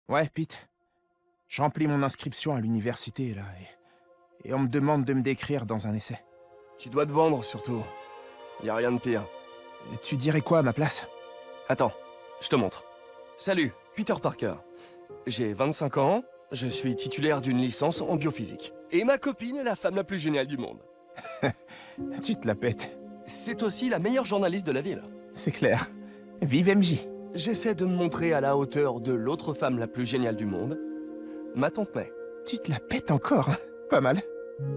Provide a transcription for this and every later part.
Ouais, Pete. Je remplis mon inscription à l'université, là, et on me demande de me décrire dans un essai. Tu dois te vendre, surtout. Y a rien de pire. Tu dirais quoi à ma place? Attends, je te montre. Salut, Peter Parker. J'ai 25 ans, je suis titulaire d'une licence en biophysique. Et ma copine est la femme la plus géniale du monde. Tu te la pètes. C'est aussi la meilleure journaliste de la ville. C'est clair. Vive MJ. J'essaie de me montrer à la hauteur de l'autre femme la plus géniale du monde, ma tante May. Tu te la pètes encore, hein? Pas mal.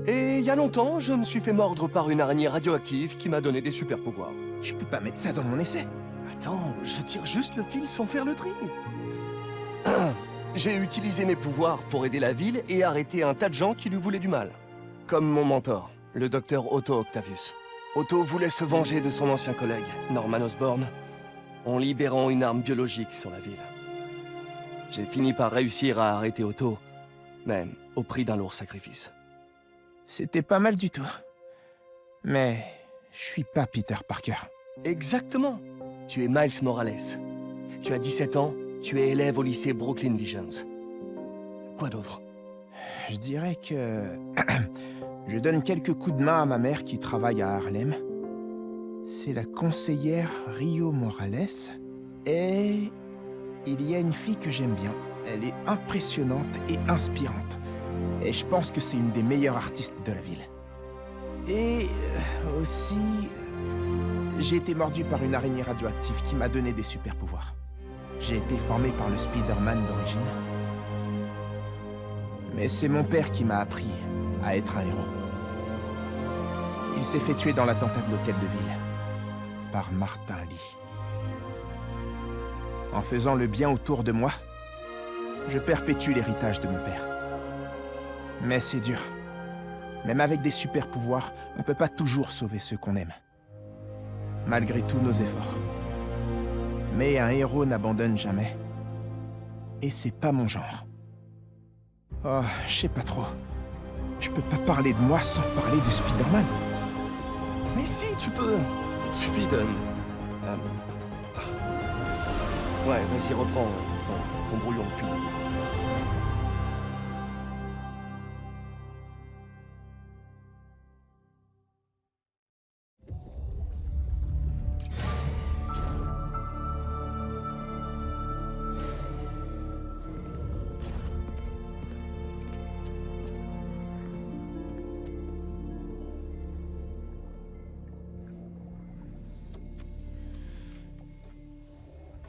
Et il y a longtemps, je me suis fait mordre par une araignée radioactive qui m'a donné des super pouvoirs. Je peux pas mettre ça dans mon essai. Attends, je tire juste le fil sans faire le tri. J'ai utilisé mes pouvoirs pour aider la ville et arrêter un tas de gens qui lui voulaient du mal. Comme mon mentor, le docteur Otto Octavius. Otto voulait se venger de son ancien collègue, Norman Osborn, en libérant une arme biologique sur la ville. J'ai fini par réussir à arrêter Otto, mais au prix d'un lourd sacrifice. C'était pas mal du tout. Mais je suis pas Peter Parker. Exactement. Tu es Miles Morales. Tu as 17 ans, tu es élève au lycée Brooklyn Visions. Quoi d'autre? Je dirais que... je donne quelques coups de main à ma mère qui travaille à Harlem. C'est la conseillère Rio Morales. Et... il y a une fille que j'aime bien. Elle est impressionnante et inspirante. Et je pense que c'est une des meilleures artistes de la ville. Et aussi... j'ai été mordu par une araignée radioactive qui m'a donné des super pouvoirs. J'ai été formé par le Spider-Man d'origine. Mais c'est mon père qui m'a appris à être un héros. Il s'est fait tuer dans l'attentat de l'hôtel de ville. Par Martin Lee. En faisant le bien autour de moi, je perpétue l'héritage de mon père. Mais c'est dur. Même avec des super pouvoirs, on peut pas toujours sauver ceux qu'on aime. Malgré tous nos efforts. Mais un héros n'abandonne jamais. Et c'est pas mon genre. Oh, je sais pas trop. Je peux pas parler de moi sans parler de Spider-Man. Mais si, tu peux. Il suffit de... Ouais, vas-y, reprends ton brouillon depuis.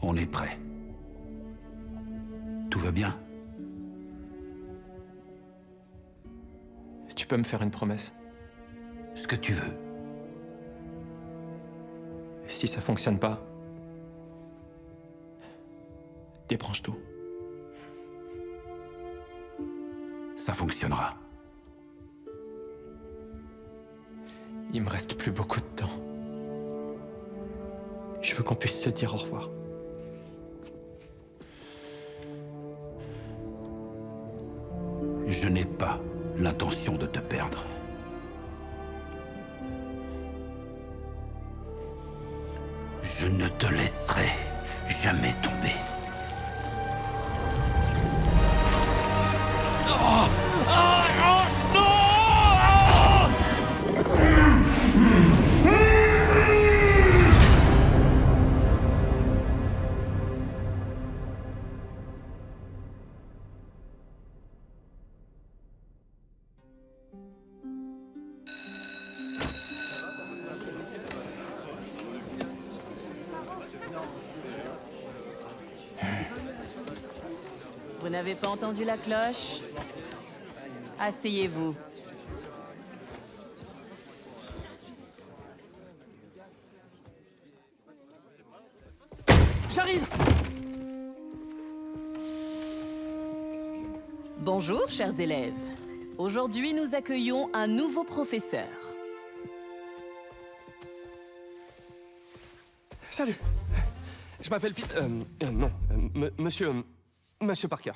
On est prêt. Tout va bien? Tu peux me faire une promesse? Ce que tu veux. Si ça fonctionne pas, débranche tout. Ça fonctionnera. Il me reste plus beaucoup de temps. Je veux qu'on puisse se dire au revoir. Je n'ai pas l'intention de te perdre. Je ne te laisserai jamais tomber. Vous n'avez pas entendu la cloche? Asseyez-vous. J'arrive! Bonjour, chers élèves. Aujourd'hui, nous accueillons un nouveau professeur. Salut! Je m'appelle non, Monsieur Parker.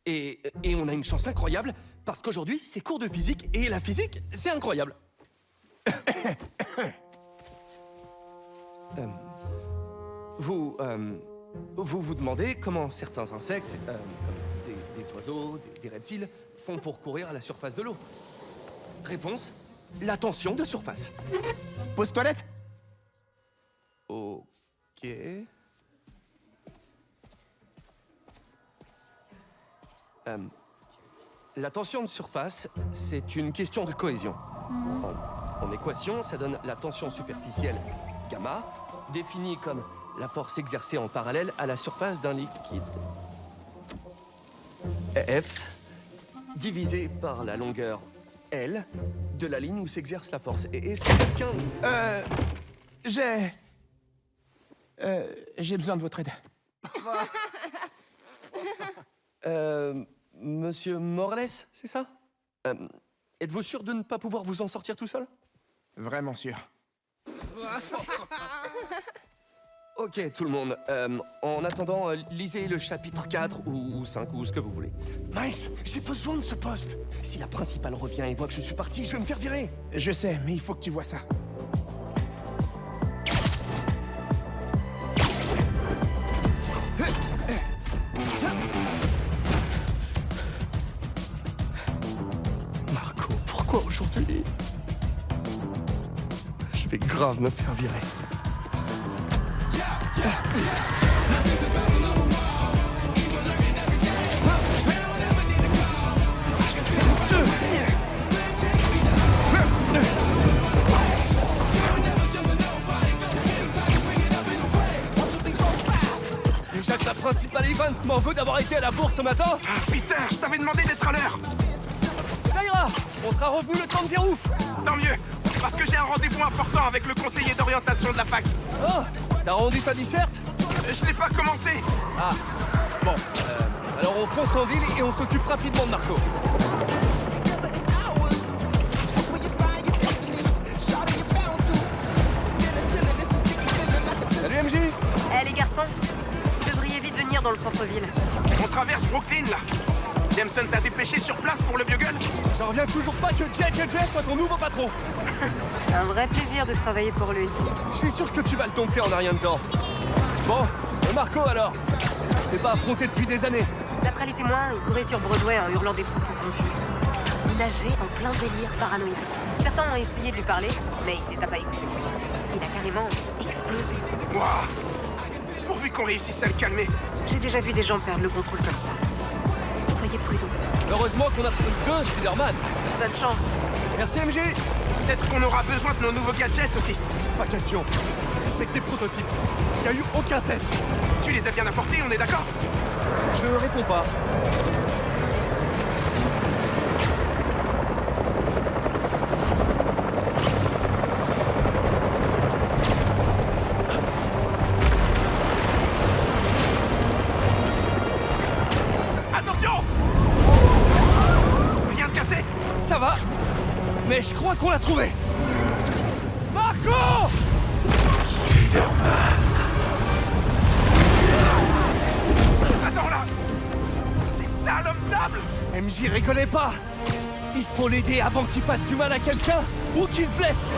Et on a une chance incroyable, parce qu'aujourd'hui, c'est cours de physique, et la physique, c'est incroyable. Vous vous demandez comment certains insectes, comme des oiseaux, des reptiles, font pour courir à la surface de l'eau. Réponse, la tension de surface. Pause toilette. Ok. La tension de surface, c'est une question de cohésion. En équation, ça donne la tension superficielle, gamma, définie comme la force exercée en parallèle à la surface d'un liquide. F, divisé par la longueur L de la ligne où s'exerce la force. Et est-ce que quelqu'un... J'ai besoin de votre aide. Monsieur Morales, c'est ça? Êtes-vous sûr de ne pas pouvoir vous en sortir tout seul? Vraiment sûr. Ok, tout le monde. En attendant, lisez le chapitre 4 ou 5 ou ce que vous voulez. Miles, j'ai besoin de ce poste. Si la principale revient et voit que je suis parti, je vais me faire virer. Je sais, mais il faut que tu vois ça. Marco, pourquoi aujourd'hui? Je vais grave me faire virer. Déjà que la principale Evans m'en veut d'avoir été à la bourse ce matin. Ah, Peter, je t'avais demandé d'être à l'heure. Ça ira, on sera revenu le temps de dire ouf. Tant mieux, parce que j'ai un rendez-vous important avec le conseiller d'orientation de la fac. Oh, t'as rendu ta disserte? Je n'ai pas commencé. Ah, bon, alors on fonce en ville et on s'occupe rapidement de Marco. Salut MJ. Eh les garçons, vous devriez vite venir dans le centre-ville. On traverse Brooklyn, là. Jameson t'a dépêché sur place pour le bugle? J'en reviens toujours pas que Jack et Jeff soient ton nouveau patron. Un vrai plaisir de travailler pour lui. Je suis sûr que tu vas le dompter en un rien de temps. Bon, et Marco alors? C'est pas affronté depuis des années. D'après les témoins, il courait sur Broadway en hurlant des propos confus. Il nageait en plein délire paranoïaque. Certains ont essayé de lui parler, mais il les a pas écoutés. Il a carrément explosé. Ouah. Pourvu qu'on réussisse à le calmer. J'ai déjà vu des gens perdre le contrôle comme ça. Soyez prudents. Heureusement qu'on a trouvé 2 Spider-Man. Bonne chance. Merci MJ. Peut-être qu'on aura besoin de nos nouveaux gadgets aussi. Pas question. C'est que des prototypes. Il n'y a eu aucun test. Tu les as bien apportés, on est d'accord? Je réponds pas. Attention! Rien de cassé? Ça va, mais je crois qu'on l'a trouvé. Marco! Attends là! C'est ça l'homme sable! MJ rigolez pas. Il faut l'aider avant qu'il fasse du mal à quelqu'un ou qu'il se blesse.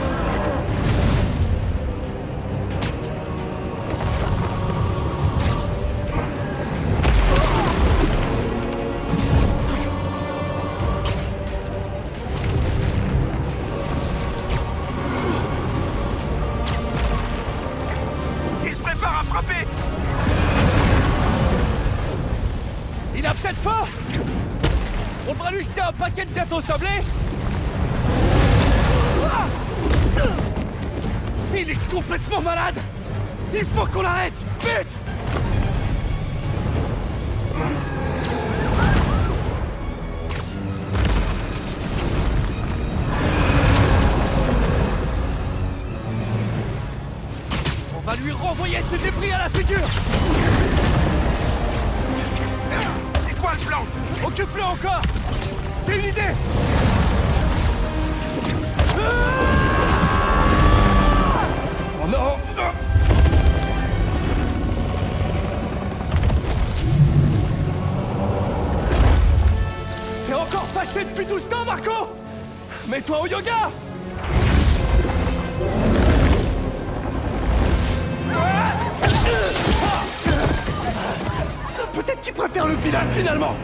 Il se prépare à frapper! Il a peut-être faim. On devrait lui jeter un paquet de gâteaux sablés. Ah! Il est complètement malade. Il faut qu'on l'arrête. Vite! la figure! C'est quoi le plan? Occupe-le encore! J'ai une idée! Oh non! T'es encore fâché depuis tout ce temps, Marco? Mets-toi au yoga! Peut-être qu'il préfère le pilote, finalement!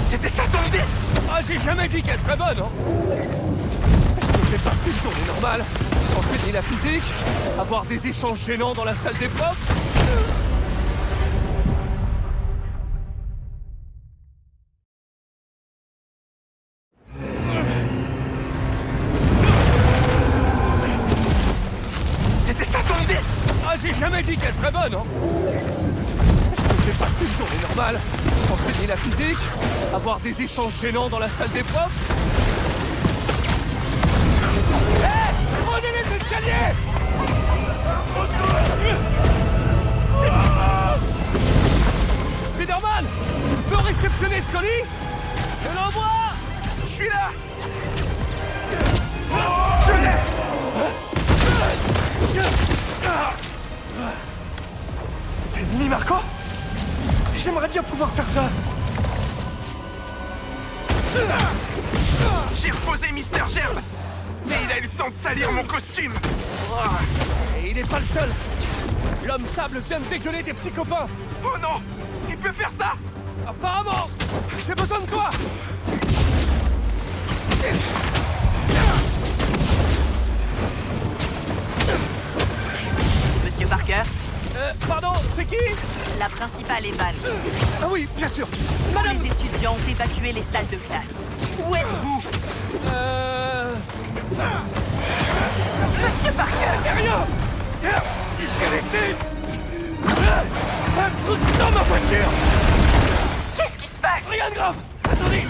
C'était ça ton idée? Ah, j'ai jamais dit qu'elle serait bonne, hein! Je devrais passer une journée normale, enseigner la physique, avoir des échanges gênants dans la salle des profs. C'était ça ton idée? Ah, j'ai jamais dit qu'elle serait bonne, hein! Je devrais passer une journée normale, enseigner la physique, avoir des échanges gênants dans la salle des profs. Hé! Prenez les escaliers! Spider-Man! Tu peux réceptionner Scully? Je l'envoie! Je suis là! Je l'ai! T'es mini Marco? J'aimerais bien pouvoir faire ça. J'ai reposé Mister Gerbe! Mais il a eu le temps de salir mon costume! Et il n'est pas le seul. L'homme sable vient de dégueuler des petits copains. Oh non! Il peut faire ça! Apparemment, j'ai besoin de toi. Monsieur Parker, Pardon, c'est qui? la principale est Val. Ah oui, bien sûr. Tous Madame... les étudiants ont évacué les salles de classe. Où êtes-vous? Monsieur Parker! C'est rien. Il s'est laissé... un truc dans ma voiture. Qu'est-ce qui se passe? Rien de grave. Attendez.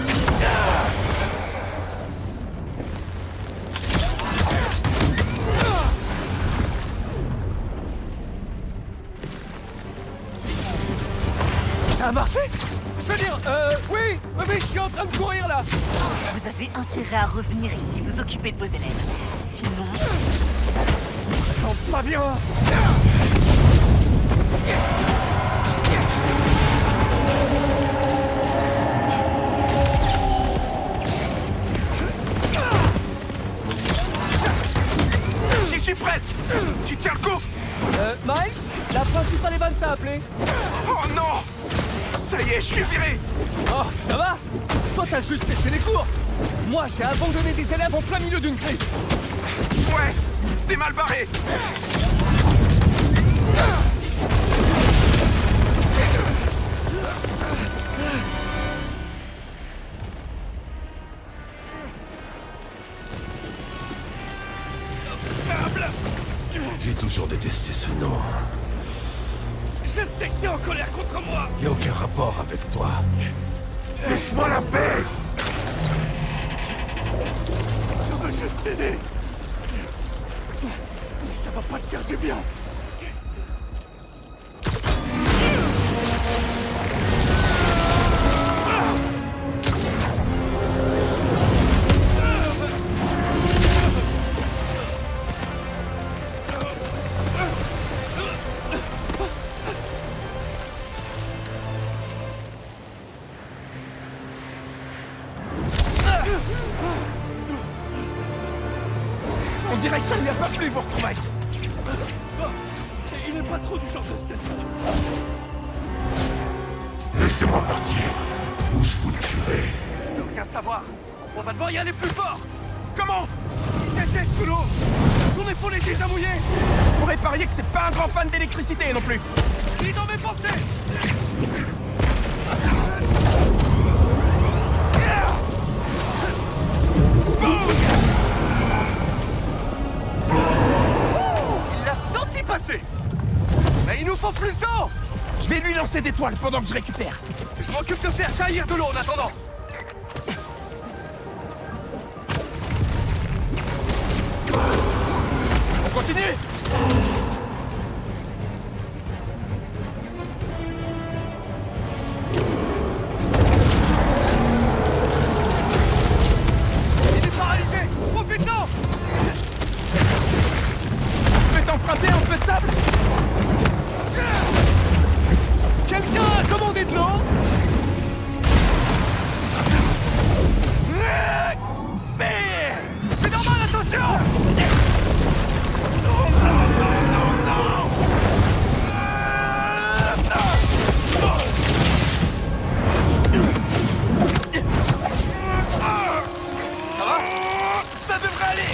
Ça a marché? Je veux dire, oui, je suis en train de courir là. Vous avez intérêt à revenir ici, vous occuper de vos élèves. Sinon... Ça sent pas bien. J'y suis presque! Tu tiens le coup? Miles, la principale Evans a appelé. Oh non! Ça y est, je suis viré! Oh, ça va? Toi, t'as juste séché les cours. Moi, j'ai abandonné des élèves en plein milieu d'une crise. Ouais! T'es mal barré! J'ai toujours détesté ce nom. Je sais que t'es en colère contre moi. Y a aucun rapport avec toi. Laisse-moi la paix! Je veux juste t'aider. Mais ça va pas te faire du bien. On dirait que ça lui a pas plu, vos retrouvailles! Il n'est pas trop du genre de statut. Laissez-moi partir, ou je vous tuerai. Qu'à savoir, on va devoir y aller plus fort. Comment? Il déteste l'eau. Son épaule est déjà mouillée. On pourrait parier que c'est pas un grand fan d'électricité non plus! Il est dans mes pensées. Il l'a senti passer. Mais il nous faut plus d'eau. Je vais lui lancer des toiles pendant que je récupère! Je m'occupe de faire jaillir de l'eau en attendant. On Continue! Il est paralysé! Profite-en! Je peux t'emprunter un peu de sable? Quelqu'un a commandé de l'eau? C'est normal, attention! Ça devrait aller!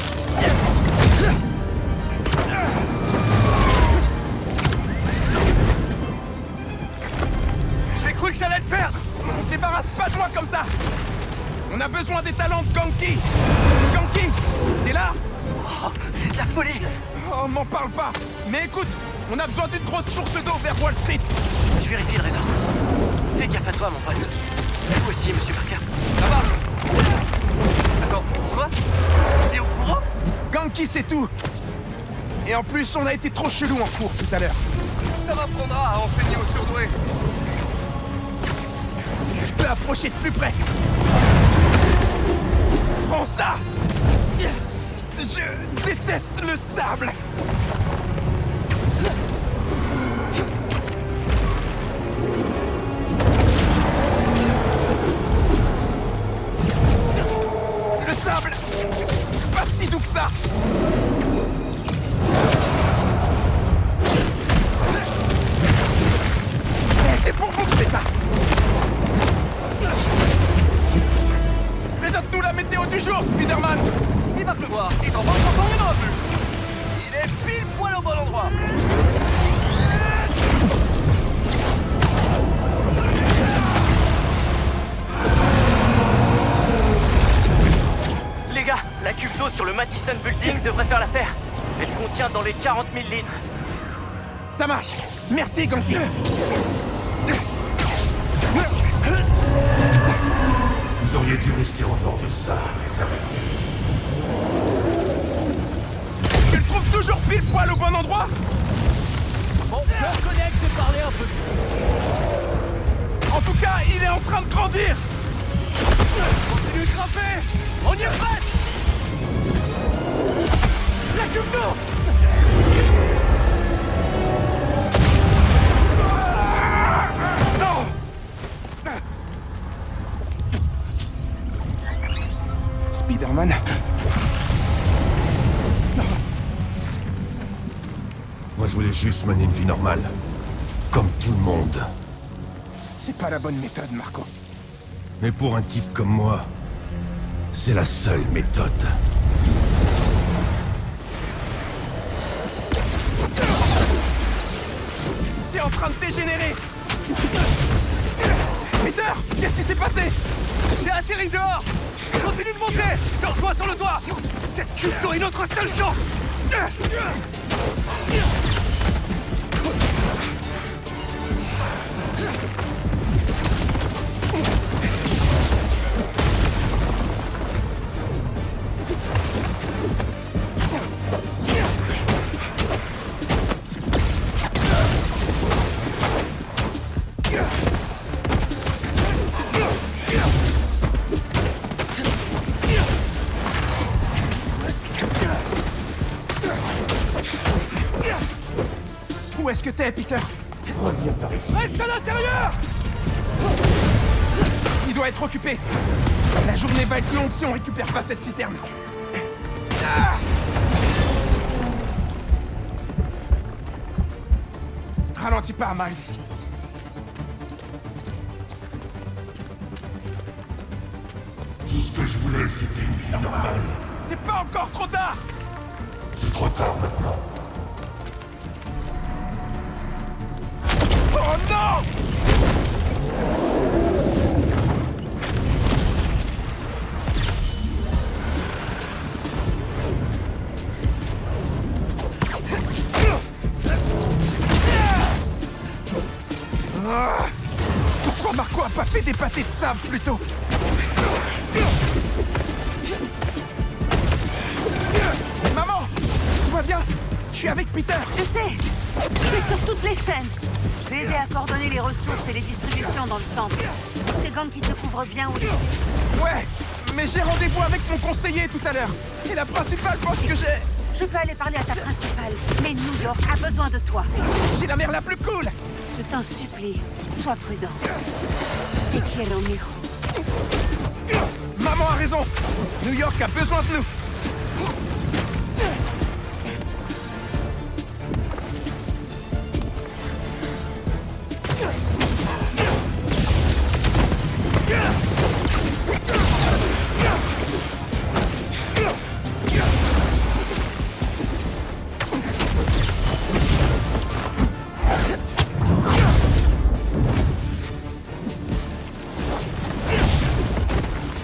J'ai cru que j'allais le perdre! On se débarrasse pas de moi comme ça! On a besoin des talents de Ganke! Ganke! T'es là? C'est de la folie! Oh, m'en parle pas! Mais écoute, on a besoin d'une grosse source d'eau vers Wall Street! Je vérifie le réseau. Fais gaffe à toi, mon pote. Vous aussi, monsieur Parker. Ça marche! Attends, quoi? T'es au courant? Ganke, c'est tout! Et en plus, on a été trop chelou en cours tout à l'heure. Ça m'apprendra à enseigner aux surdoués. Je peux approcher de plus près. Prends ça! Je déteste le sable! Le sable! Pas si doux que ça! Eh, c'est pour vous que je fais ça! Présente-nous la météo du jour, Spider-Man! Il va pleuvoir, et dans 20 ans, il n'y en aura plus. Il est pile poil au bon endroit. Les gars, la cuve d'eau sur le Madison Building devrait faire l'affaire. Elle contient dans les 40 000 litres. Ça marche! Merci, Ganke! Vous auriez dû rester en dehors de ça, les amis. Tu le trouves toujours pile poil au bon endroit? Bon, je reconnais que j'ai parlé un peu. En tout cas, il est en train de grandir! Continue de grimper. On y est presque. La cuve d'eau. Non! Spider-Man? Moi, je voulais juste mener une vie normale. Comme tout le monde. C'est pas la bonne méthode, Marco. Mais pour un type comme moi, c'est la seule méthode. C'est en train de dégénérer! Peter! Qu'est-ce qui s'est passé? J'ai atterri dehors. Continue de monter. Je te rejoins sur le toit. Cette cuve d'eau est notre seule chance. Où est-ce que t'es, Peter? Reste à l'intérieur. Il doit être occupé. La journée va être longue si on récupère pas cette citerne. Ah! Ralentis pas, Miles. Tout ce que je voulais, c'était une vie normale. C'est pas encore trop tard! C'est trop tard maintenant. Oh non! Ah! Pourquoi Marco a pas fait des pâtés de sable plus tôt? Maman! Tout va bien? Je suis avec Peter. Je sais. Je suis sur toutes les chaînes. Je vais aider à coordonner les ressources et les distributions dans le centre. Est-ce que Gang qui te couvre bien ou ici? Ouais, mais j'ai rendez-vous avec mon conseiller tout à l'heure. Et la principale pense que Je peux aller parler à ta principale, mais New York a besoin de toi. j'ai la mère la plus cool. Je t'en supplie, sois prudent. Te quiero, mijo. Maman a raison. New York a besoin de nous.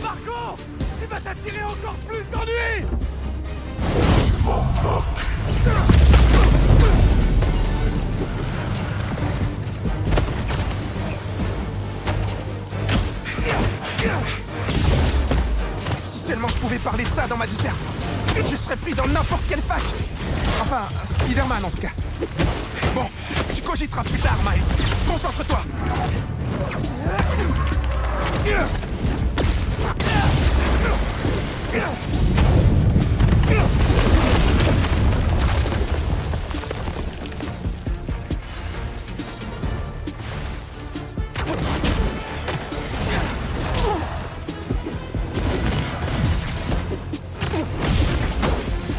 Marco! Il va t'attirer encore plus d'ennuis! Si seulement je pouvais parler de ça dans ma disserte, je serais pris dans n'importe quelle fac. Enfin, Spider-Man en tout cas. Bon, tu cogiteras plus tard, Miles. Concentre-toi.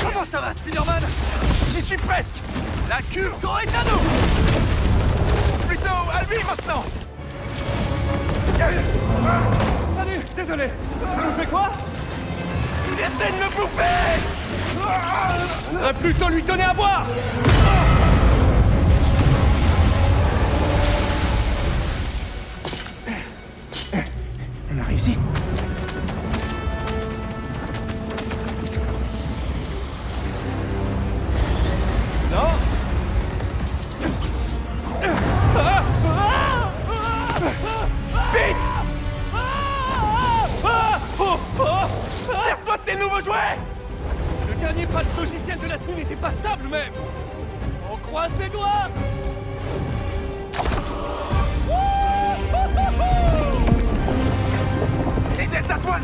Comment ça va, Spider-Man? J'y suis presque. La culture est à nous! Plutôt à lui maintenant. Salut, désolé. Tu nous fais quoi? Il essaie de me bouffer. On devrait plutôt lui donner à boire! On a réussi. Non? Vite! Sers-toi de tes nouveaux jouets! Le dernier patch logiciel de la tenue n'était pas stable, mais... On croise les doigts! Les Delta Toile!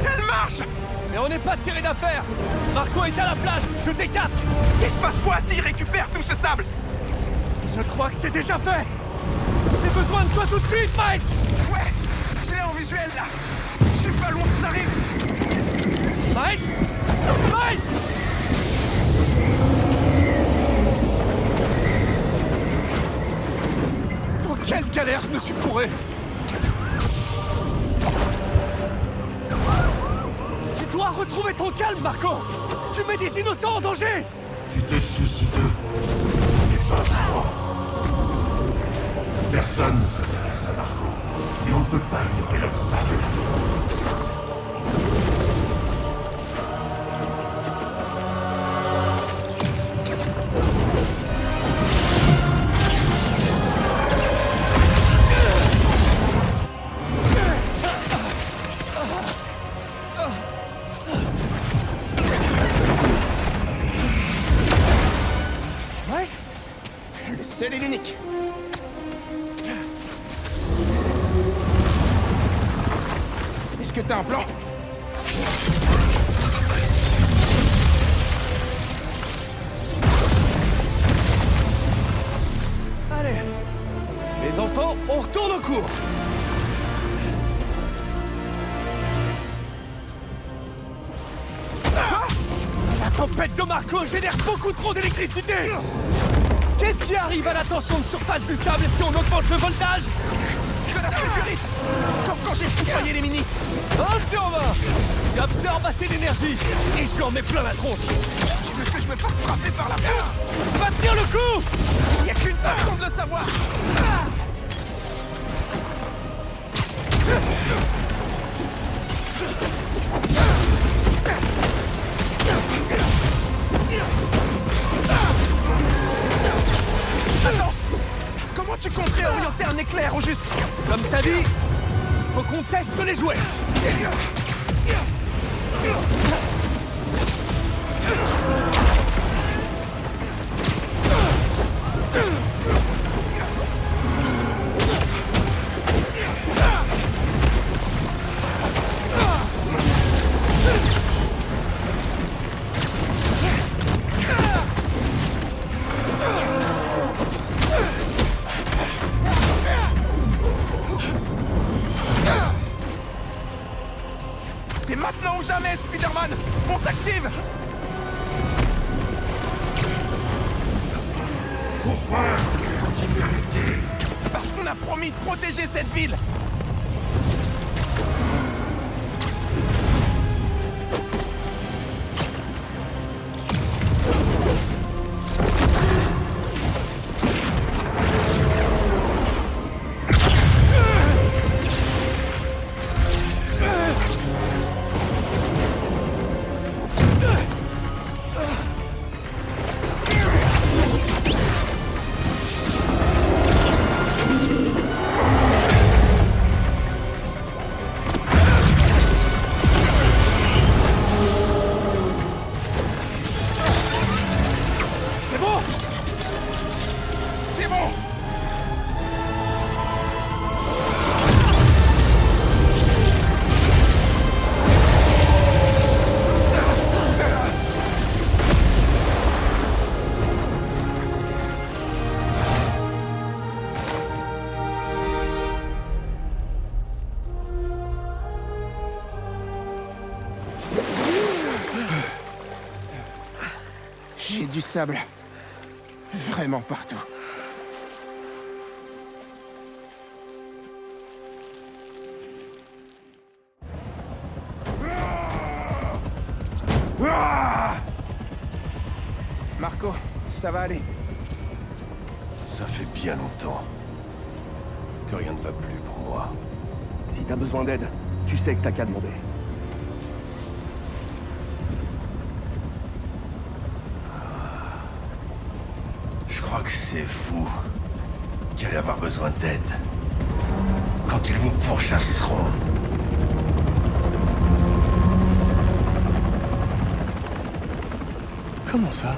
Elle marche! Mais on n'est pas tiré d'affaire! Marco est à la plage, je D4! Il se passe quoi s'il récupère tout ce sable? Je crois que c'est déjà fait! J'ai besoin de toi tout de suite, Miles! Ouais! Je l'ai en visuel là! Je suis pas loin que t'arrives! Miles! Miles! Oh, quelle galère je me suis fourré! Tu dois retrouver ton calme, Marco! Tu mets des innocents en danger! Tu te soucies d'eux, mais pas de moi. Personne ne s'intéresse à Marco, et on ne peut pas ignorer l'homme sable. Miles? Le seul et l'unique! Est-ce que t'as un plan? Allez! Les enfants, on retourne au cours! La tempête de Marco génère beaucoup trop d'électricité! Qu'est-ce qui arrive à la tension de surface du sable si on augmente le voltage? De la fulgurite! Comme quand j'ai foudroyé les minis! 1 sur 20! J'absorbe assez d'énergie et je lui en mets plein la tronche! Tu veux que je me fasse frapper par la foudre? Va tenir le coup! Y a qu'une façon de le savoir! Attends! Comment tu compterais orienter un éclair au juste? Comme t'as dit, faut qu'on teste les jouets! Allez, Spider-Man! On s'active! Pourquoi continuer à lutter? Parce qu'on a promis de protéger cette ville! J'ai du sable. Vraiment partout. Marco, ça va aller. Ça fait bien longtemps que rien ne va plus pour moi. Si t'as besoin d'aide, tu sais que t'as qu'à demander. Je crois que c'est vous qui allez avoir besoin d'aide quand ils vous pourchasseront. Comment ça?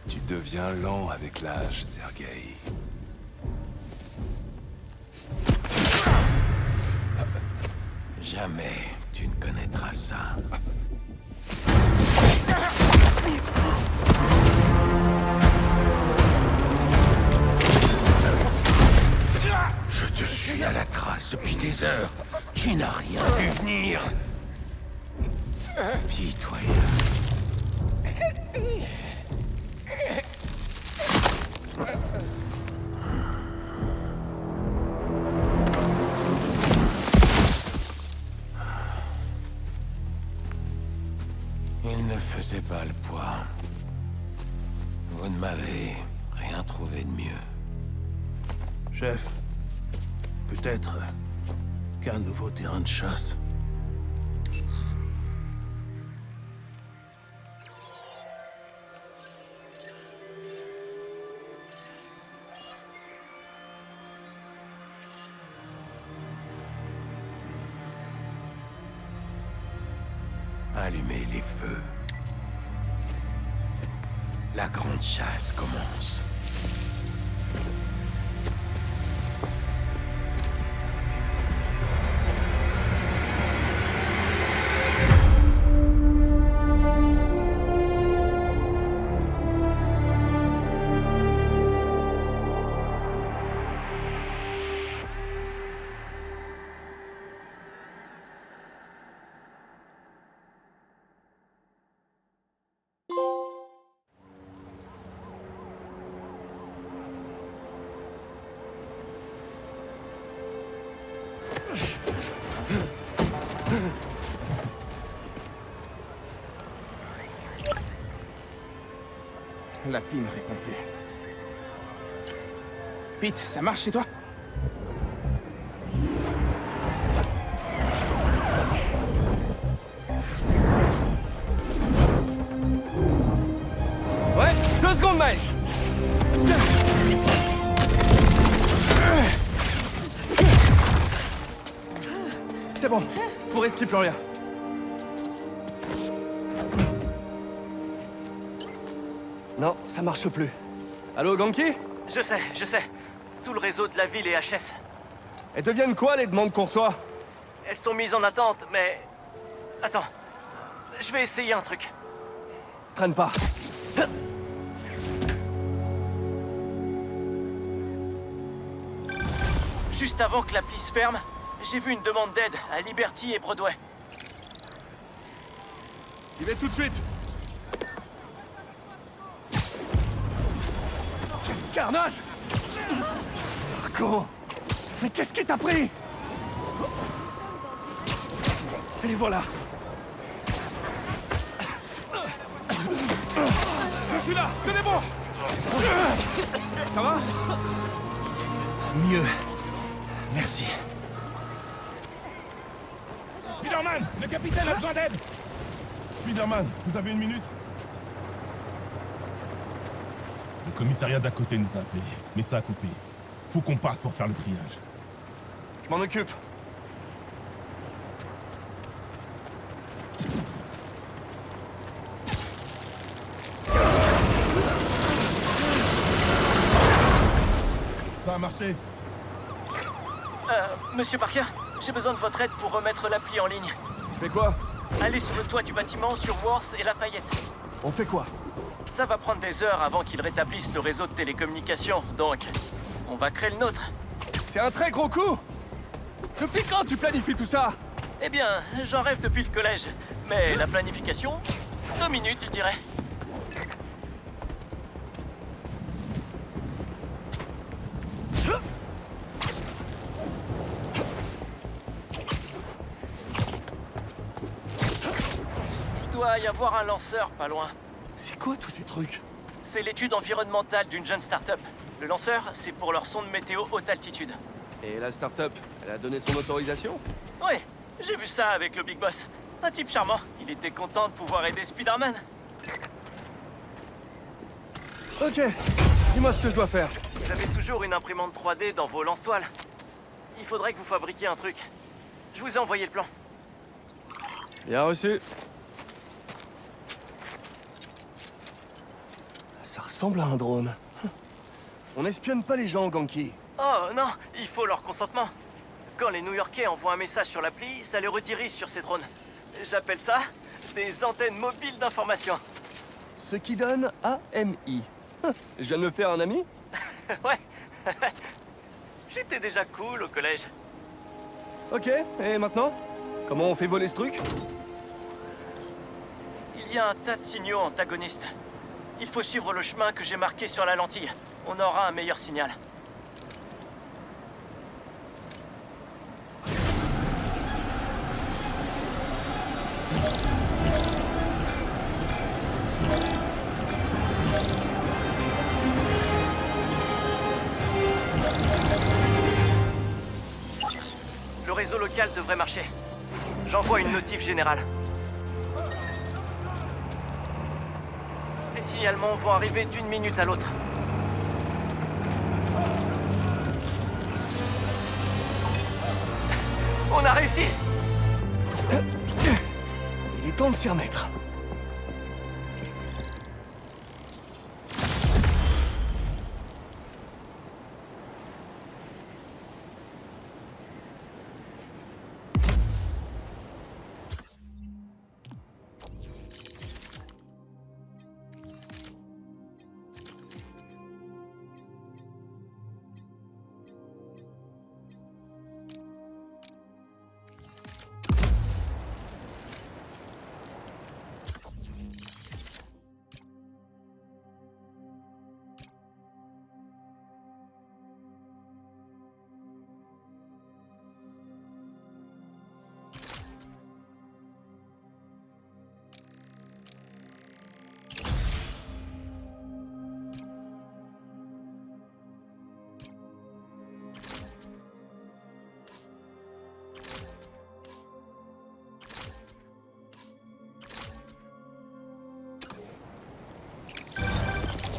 Tu deviens lent avec l'âge, Sergueï. Jamais tu ne connaîtras ça. Je te suis à la trace depuis des heures. Tu n'as rien vu venir. Pitoyable. Il ne faisait pas le poids. Vous ne m'avez rien trouvé de mieux. Chef, peut-être qu'un nouveau terrain de chasse. Allumez les feux. La grande chasse commence. L'appli ne répond plus. Pete, ça marche chez toi? Ouais, 2 secondes, Miles. C'est bon. Vous risquez plus rien. Non, ça marche plus. Allô, Ganki? Je sais. Tout le réseau de la ville est HS. Elles deviennent quoi, les demandes qu'on reçoit? Elles sont mises en attente, mais... Attends. Je vais essayer un truc. Traîne pas. Juste avant que l'appli se ferme, j'ai vu une demande d'aide à Liberty et Broadway. J'y vais tout de suite. Quel carnage! Marco! Mais qu'est-ce qui t'a pris? Les voilà. Je suis là, tenez bon. Ça va? Mieux. Merci. Spider-Man, le capitaine a besoin d'aide. Spider-Man, vous avez une minute? Le commissariat d'à côté nous a appelés, mais ça a coupé. Faut qu'on passe pour faire le triage. Je m'en occupe. Ça a marché. Monsieur Parker, j'ai besoin de votre aide pour remettre l'appli en ligne. Je fais quoi? Allez sur le toit du bâtiment sur Worth et Lafayette. On fait quoi? Ça va prendre des heures avant qu'ils rétablissent le réseau de télécommunications, donc on va créer le nôtre. C'est un très gros coup! Depuis quand tu planifies tout ça? Eh bien, j'en rêve depuis le collège. Mais la planification, 2 minutes, je dirais. Il doit y avoir un lanceur pas loin. C'est quoi tous ces trucs? C'est l'étude environnementale d'une jeune start-up. Le lanceur, c'est pour leur sonde météo haute altitude. Et la start-up, elle a donné son autorisation? Ouais, j'ai vu ça avec le Big Boss. Un type charmant. Il était content de pouvoir aider Spider-Man. Ok, dis-moi ce que je dois faire. Vous avez toujours une imprimante 3D dans vos lance-toiles. Il faudrait que vous fabriquiez un truc. Je vous ai envoyé le plan. Bien reçu. Ça ressemble à un drone. On espionne pas les gens, Ganki. Oh non, il faut leur consentement. Quand les New-Yorkais envoient un message sur l'appli, ça les redirige sur ces drones. J'appelle ça des antennes mobiles d'information. Ce qui donne AMI. Je viens de me faire un ami? Ouais. J'étais déjà cool au collège. Ok, et maintenant? Comment on fait voler ce truc? Il y a un tas de signaux antagonistes. Il faut suivre le chemin que j'ai marqué sur la lentille. On aura un meilleur signal. Le réseau local devrait marcher. J'envoie une notif générale. Les signalements vont arriver d'une minute à l'autre. On a réussi! Il est temps de s'y remettre.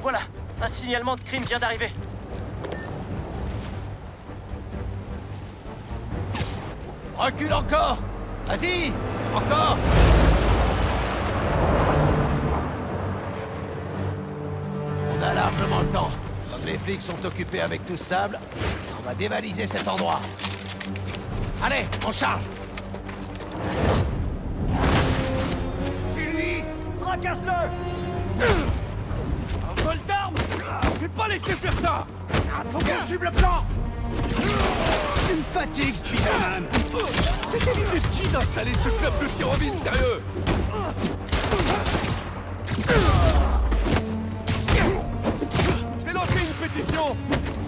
Voilà, un signalement de crime vient d'arriver. Recule encore! Vas-y! Encore! On a largement le temps. Comme les flics sont occupés avec tout ce sable, on va dévaliser cet endroit. Allez, on charge! Sylvie! Fracasse-le! Un vol d'armes! Je vais pas laisser faire ça! Faut qu'on suive le plan! Tu me fatigues, Spider-Man! C'était l'idée de qui d'installer ce club de tir en ville, sérieux? Je vais lancer une pétition!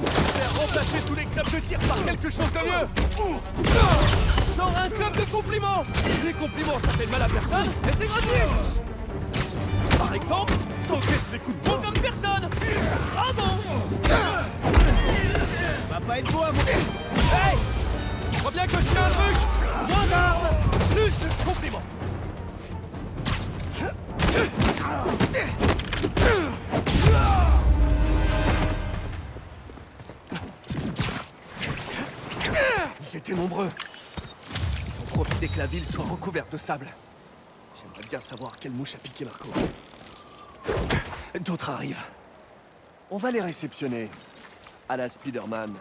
Faire remplacer tous les clubs de tir par quelque chose de mieux! Genre un club de compliments! Les compliments, ça fait de mal à personne, et c'est gratuit! Par exemple, t'encaisses les coups de poing comme personne! Ah bon? Va pas être beau à vous! Hey! Je crois bien que je tiens un truc! Moins d'armes, plus de compliments! Ils étaient nombreux. Ils ont profité que la ville soit recouverte de sable. J'aimerais bien savoir quelle mouche a piqué Marco. D'autres arrivent. On va les réceptionner. À la Spider-Man.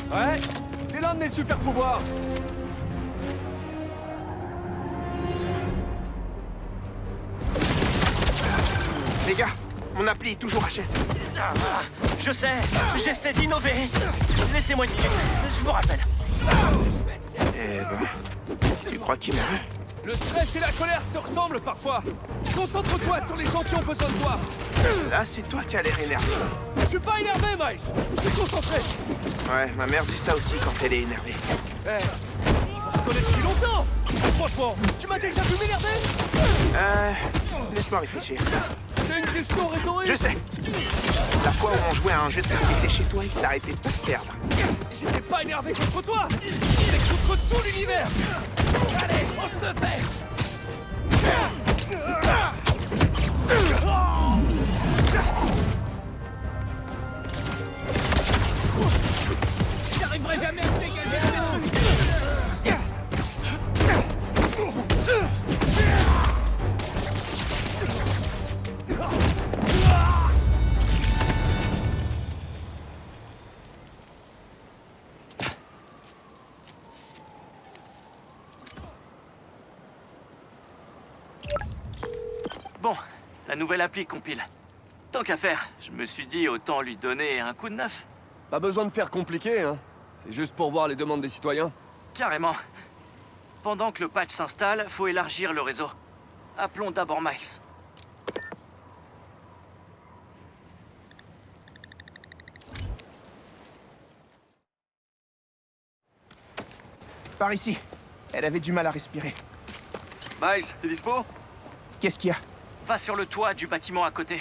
Ouais, c'est l'un de mes super pouvoirs. Les gars, mon appli est toujours HS. Je sais, j'essaie d'innover. Laissez-moi une minute, je vous rappelle. Eh ben, tu crois qu'il m'a vu? Le stress et la colère se ressemblent parfois. Concentre-toi sur les gens qui ont besoin de toi. Là, c'est toi qui as l'air énervé. Je suis pas énervé, Miles. Je suis concentré. Ouais, ma mère dit ça aussi quand elle est énervée. Eh, on se connaît depuis longtemps. Franchement, tu m'as déjà vu m'énerver? Laisse-moi réfléchir. C'est une question rhétorique. Je sais. La fois où on jouait à un jeu de société chez toi et que t'arrêtais pas de perdre. J'étais pas énervé contre toi. C'est contre tout l'univers. Allez, on se le fait. J'arriverai jamais à me dégager de ces trucs! Bon, la nouvelle appli compile. Tant qu'à faire, je me suis dit autant lui donner un coup de neuf. Pas besoin de faire compliqué, hein. C'est juste pour voir les demandes des citoyens. Carrément. Pendant que le patch s'installe, faut élargir le réseau. Appelons d'abord Miles. Par ici. Elle avait du mal à respirer. Miles, t'es dispo? Qu'est-ce qu'il y a? Va sur le toit du bâtiment à côté.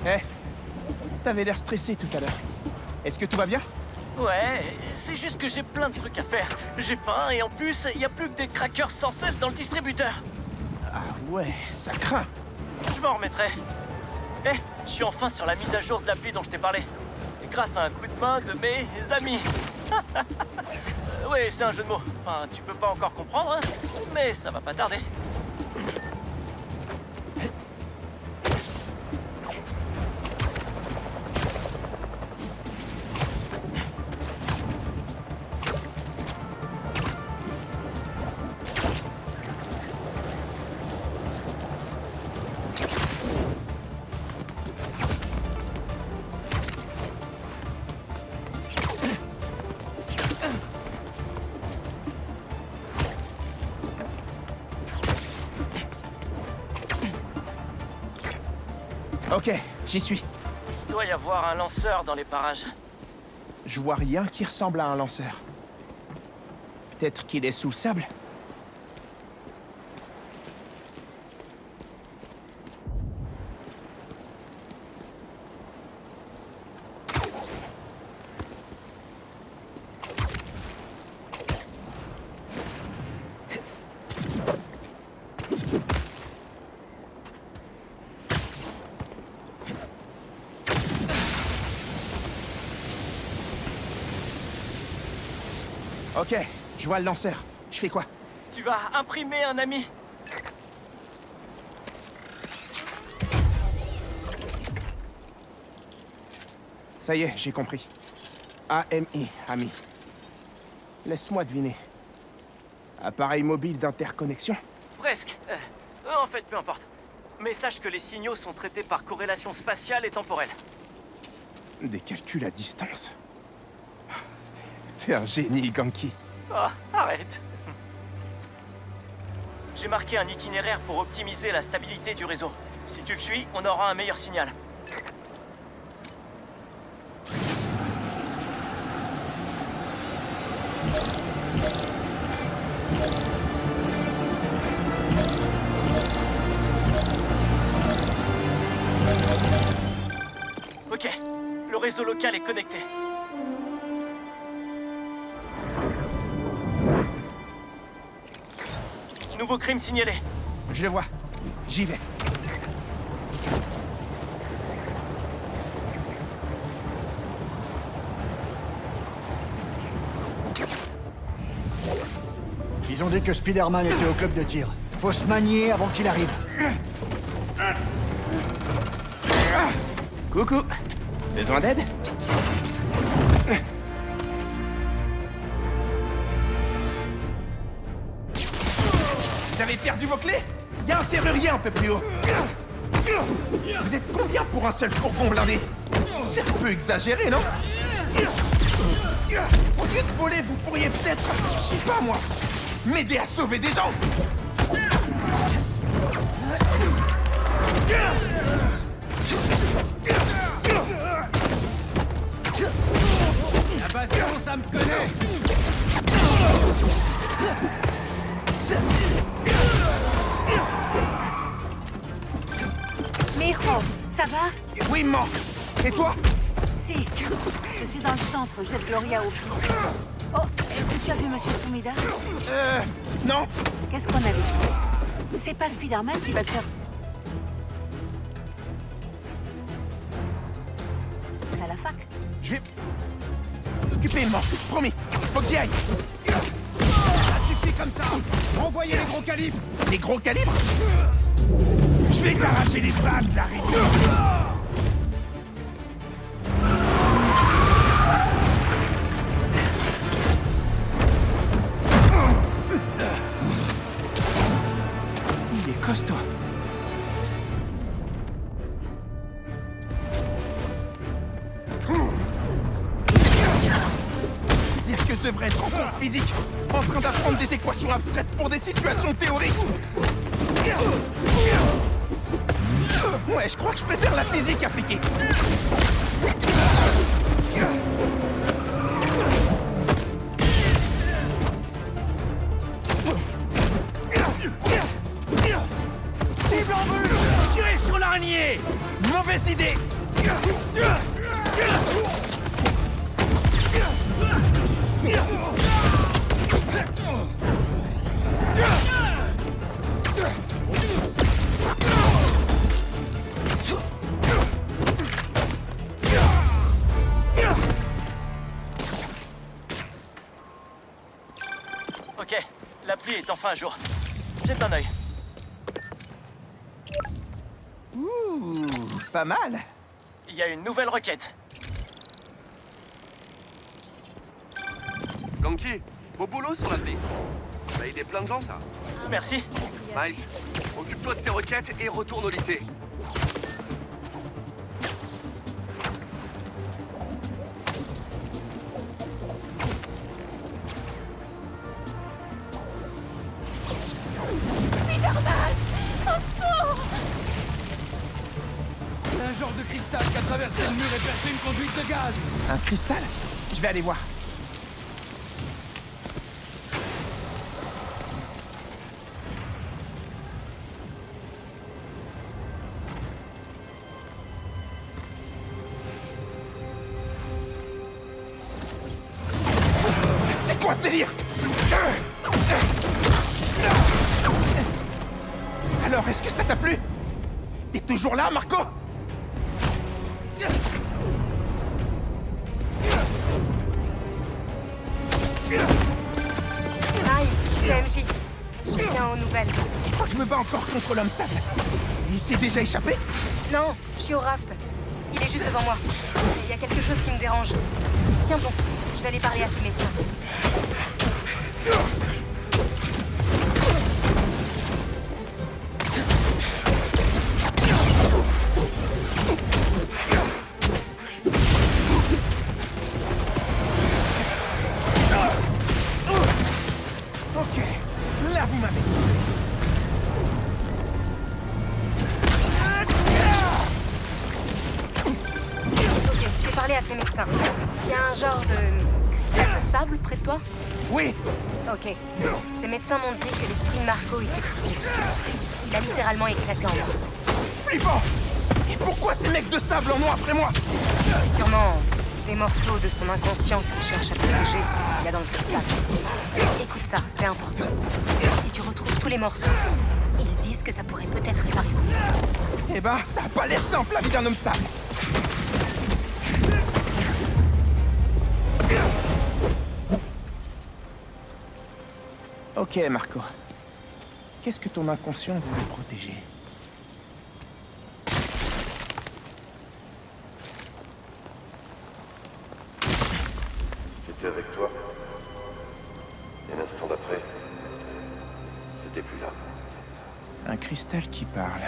Eh, t'avais l'air stressé tout à l'heure. Est-ce que tout va bien? Ouais, c'est juste que j'ai plein de trucs à faire. J'ai faim et en plus, il y a plus que des crackers sans sel dans le distributeur. Ah ouais, ça craint. Je m'en remettrai. Eh, je suis enfin sur la mise à jour de l'appli dont je t'ai parlé. Grâce à un coup de main de mes amis. Oui, c'est un jeu de mots. Enfin, tu peux pas encore comprendre, hein, mais ça va pas tarder. Ok, j'y suis. Il doit y avoir un lanceur dans les parages. Je vois rien qui ressemble à un lanceur. Peut-être qu'il est sous le sable? Ok, je vois le lanceur. Je fais quoi? Tu vas imprimer un ami. Ça y est, j'ai compris. AMI, ami. Laisse-moi deviner. Appareil mobile d'interconnexion? Presque. En fait, peu importe. Mais sache que les signaux sont traités par corrélation spatiale et temporelle. Des calculs à distance. T'es un génie, Ganki. Oh, arrête. J'ai marqué un itinéraire pour optimiser la stabilité du réseau. Si tu le suis, on aura un meilleur signal. Ok, le réseau local est connecté. Nouveau crime signalé. Je le vois. J'y vais. Ils ont dit que Spider-Man était au club de tir. Faut se manier avant qu'il arrive. Coucou. Besoin d'aide? Vous avez perdu vos clés? Il y a un serrurier un peu plus haut. Vous êtes combien pour un seul fourgon blindé? C'est un peu exagéré, non? Au lieu de voler, vous pourriez peut-être, je sais pas moi, m'aider à sauver des gens. La baston, ça me connaît. Mijo, ça va? Oui, maman. Et toi? Si. Je suis dans le centre, j'aide Gloria aux pistes. Oh, est-ce que tu as vu Monsieur Sumida? Non. Qu'est-ce qu'on avait dit? C'est pas Spider-Man qui va te faire... À la fac? Je vais... Occupé, maman. Promis. Faut qu'il y aille. Ça suffit comme ça. Envoyez les gros calibres. Les gros calibres? Je vais t'arracher les balles, l'araignée. Il est costaud. Dire que je devrais être en cours de physique, en train d'apprendre des équations abstraites pour des situations théoriques. Ouais, je crois que je préfère la physique appliquée. Tirez sur l'araignée! Mauvaise idée! Ok, l'appli est enfin à jour. Jette un œil. Ouh, pas mal. Il y a une nouvelle requête. Ganki, beau boulot sur l'appli. Ça va aider plein de gens, ça. Merci. Miles, occupe-toi de ces requêtes et retourne au lycée. Spider-Man! Au secours! genre de cristal qui a traversé le mur et percé une conduite de gaz. Un cristal? Je vais aller voir. C'est quoi ce délire? Alors, est-ce que ça t'a plu? T'es toujours là, Marco? CMJ, je viens aux nouvelles. Je crois que je me bats encore contre l'homme sale. Il s'est déjà échappé? Non, je suis au raft. Il est juste devant moi. Il y a quelque chose qui me dérange. Tiens bon, je vais aller parler à ce médecin. Ok, là vous m'avez. Ok, j'ai parlé à ces médecins. Il y a un genre de cristal de sable près de toi? Oui. Ok. Ces médecins m'ont dit que l'esprit de Marco était brisé. Il a littéralement éclaté en morceaux. Flippant! Et pourquoi ces mecs de sable en ont après moi? C'est sûrement des morceaux de son inconscient qui cherche à protéger ce qu'il y a dans le cristal. Écoute ça, c'est important. Si tu retrouves tous les morceaux, ils disent que ça pourrait peut-être réparer son esprit. Eh ben, ça a pas l'air simple, la vie d'un homme sable. Ok, Marco. Qu'est-ce que ton inconscient voulait protéger? J'étais avec toi. Et l'instant d'après, t'étais plus là. Un cristal qui parle.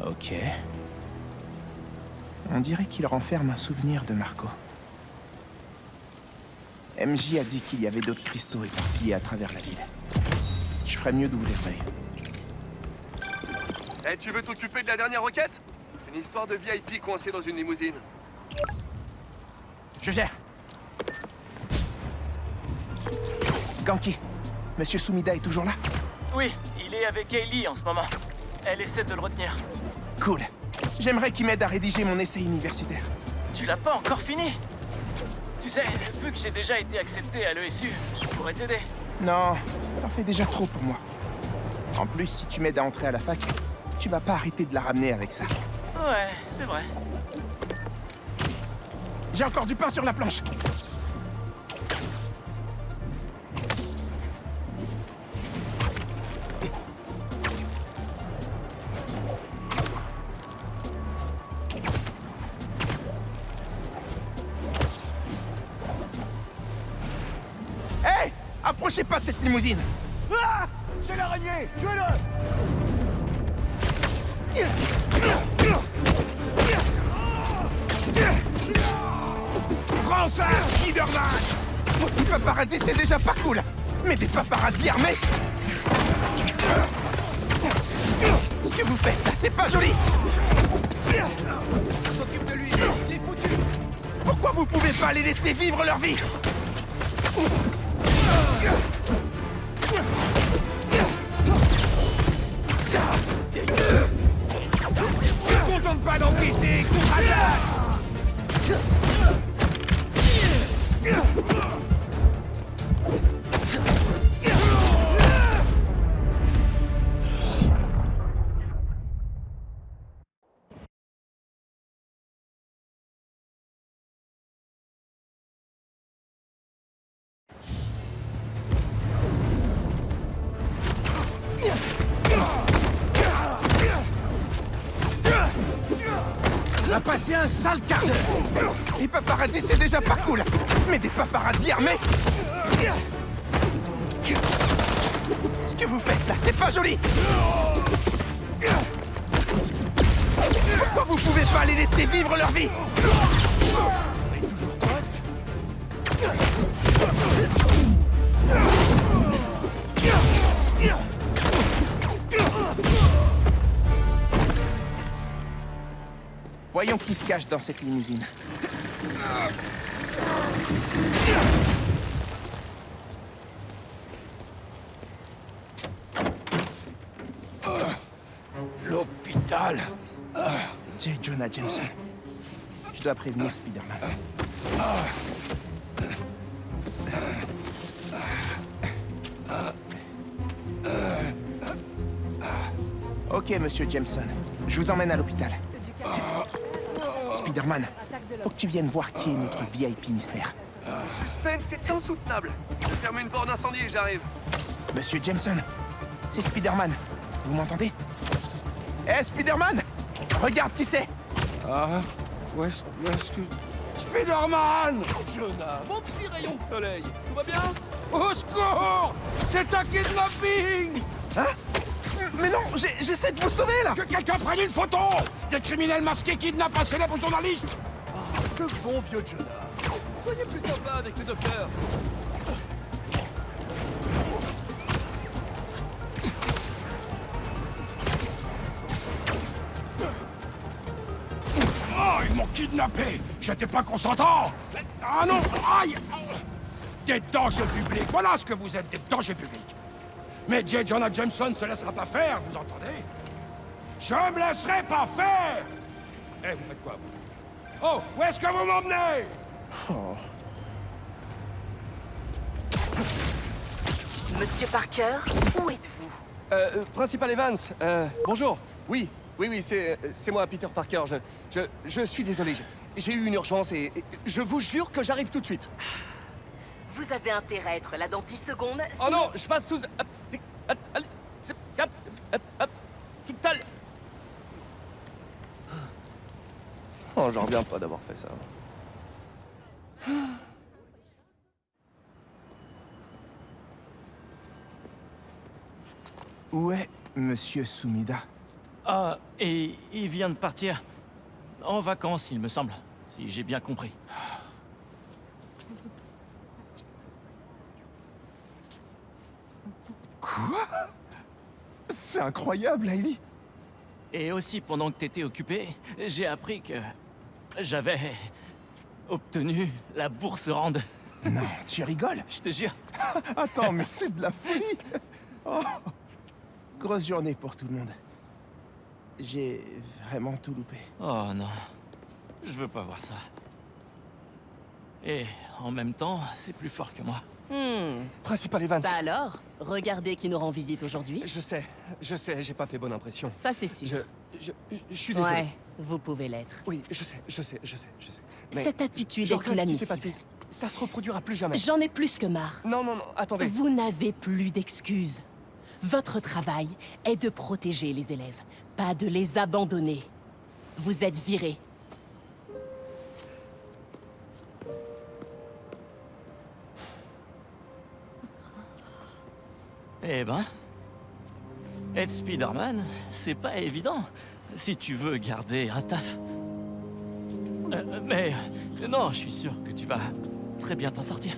Ok. On dirait qu'il renferme un souvenir de Marco. MJ a dit qu'il y avait d'autres cristaux éparpillés à travers la ville. Je ferais mieux d'ouvrir l'œil. Eh, tu veux t'occuper de la dernière requête? Une histoire de VIP coincé dans une limousine. Je gère. Ganki, Monsieur Sumida est toujours là? Oui, il est avec Hailey en ce moment. Elle essaie de le retenir. Cool. J'aimerais qu'il m'aide à rédiger mon essai universitaire. Tu l'as pas encore fini? Tu sais, vu que j'ai déjà été accepté à l'ESU, je pourrais t'aider. Non, t'en fais déjà trop pour moi. En plus, si tu m'aides à entrer à la fac, tu vas pas arrêter de la ramener avec ça. Ouais, c'est vrai. J'ai encore du pain sur la planche. Hé! Approchez pas de cette limousine! Ah! C'est l'araignée! Tuez-le! Prends ça, Spider-Man! Les paparazzis, c'est déjà pas cool! Mais des paparazzis armés! Ce que vous faites là, c'est pas joli! On s'occupe de lui, il est foutu. Pourquoi vous pouvez pas les laisser vivre leur vie? Ça, dégueu! Ne contente pas d'encaisser, contre-attaque! On a passé un sale quart d'heure. Les paparazzis, c'est déjà pas cool. Mais des paparazzis armés. Ce que vous faites là, c'est pas joli. Pourquoi vous pouvez pas les laisser vivre leur vie? On est toujours potes. Voyons qui se cache dans cette limousine. L'hôpital. J. Jonah Jameson. Je dois prévenir Spider-Man. Ok, monsieur Jameson. Je vous emmène à l'hôpital. Spider-Man, faut que tu viennes voir qui est notre VIP mystère. Ce suspense, c'est insoutenable. Je ferme une borne incendie et j'arrive. Monsieur Jameson, c'est Spider-Man. Vous m'entendez? Eh, Spider-Man! Regarde qui c'est! Ah, où est-ce que... Spider-Man! Jonah, mon petit rayon de soleil. Tout va bien? Au secours! C'est un kidnapping! Hein? Mais non, j'essaie de vous sauver, là! Que quelqu'un prenne une photo! Des criminels masqués kidnappent un célèbre journaliste! Oh, ce bon vieux Jonah. Soyez plus sympa avec le docteur. Oh, ils m'ont kidnappé! J'étais pas consentant! Ah non! Aïe! Des dangers publics! Voilà ce que vous êtes, des dangers publics! Mais J. Jonah Jameson se laissera pas faire, vous entendez? Je me laisserai pas faire! Eh, vous faites quoi, vous? Oh, où est-ce que vous m'emmenez? Monsieur Parker, où êtes-vous? Principal Evans, bonjour. Oui, c'est moi, Peter Parker. Je suis désolé, j'ai eu une urgence et je vous jure que j'arrive tout de suite. Vous avez intérêt à être là dans 10 secondes, Oh sinon... non, je passe sous... Allez, tout à l'heure. Oh, j'en reviens pas d'avoir fait ça. Où est monsieur Sumida? Ah, et il vient de partir. En vacances, il me semble. Si j'ai bien compris. Quoi? C'est incroyable, Hailey. Et aussi, pendant que t'étais occupé, j'ai appris que... j'avais... obtenu la bourse Rand. Non, tu rigoles? Je te jure. Attends, mais c'est de la folie. Oh. Grosse journée pour tout le monde. J'ai vraiment tout loupé. Oh non. Je veux pas voir ça. Et en même temps, c'est plus fort que moi. Principal Evans. Ça alors? Regardez qui nous rend visite aujourd'hui. Je sais, j'ai pas fait bonne impression. Ça, c'est sûr. Je suis désolé. Ouais, vous pouvez l'être. Oui, je sais. Mais Cette attitude je est regrette ce qui s'est inadmissible. passé. Ça se reproduira plus jamais. J'en ai plus que marre. Non, attendez. Vous n'avez plus d'excuses. Votre travail est de protéger les élèves, pas de les abandonner. Vous êtes viré. Eh ben... être Spider-Man, c'est pas évident, si tu veux garder un taf. Mais... non, je suis sûr que tu vas très bien t'en sortir.